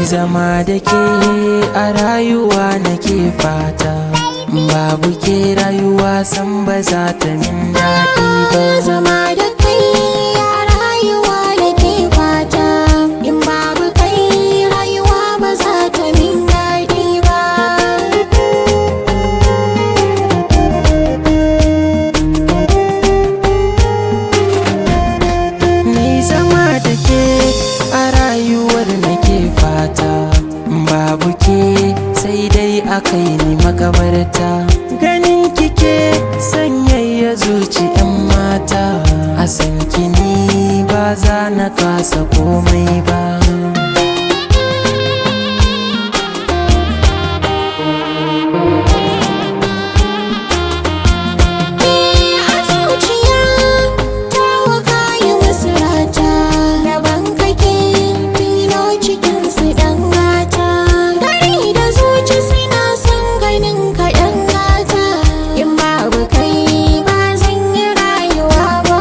zama da ke a rayuwa nake fata, babu ke rayuwa san ba za ta min daɗi ba. Zama da kai a rayuwa nake fata, in babu kai rayuwa ba za ta min daɗi ba. Ni zama da ke a rayuwar nake fata, babu ke sai dai akai ni makabarta. Ganin kike sanyaya zuci 'yan mata, a san kini ba za na kasa komai ba. A zuciya ta waka yi wasu rata, daban kake tilo cikin su ɗan gata. Gari da zuci suna son ganin ka ɗan gata, in babu kai ba zan yi rayuwa ba.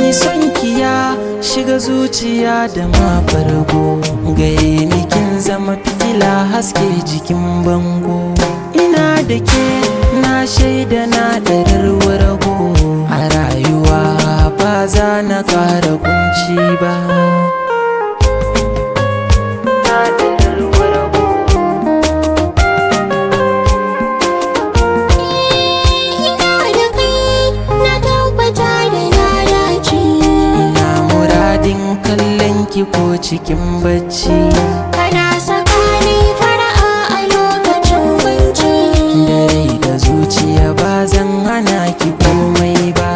Ni son kiya shiga zuciya da ma fargo, gare ni kin zama fitila haske jikin bango. Ina da ke na shaida na ɗarar rago, a rayuwa ba za na ƙara kunci ba. Ina da kai na tabbata da na dace, Ina muradin kallon ki ko cikin bacci, kana sakani fara'a a lokacin kunci. da rai da zuciya ba zan hana ki komai ba.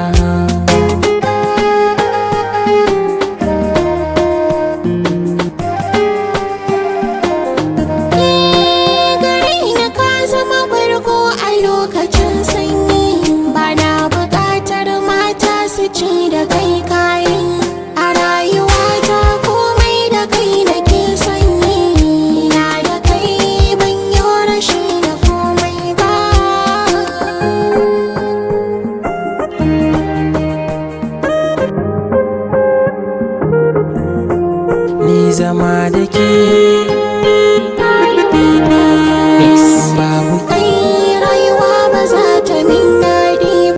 Gare na ka zama bargo a lokacin sanyi, bana buƙatar mata su ci da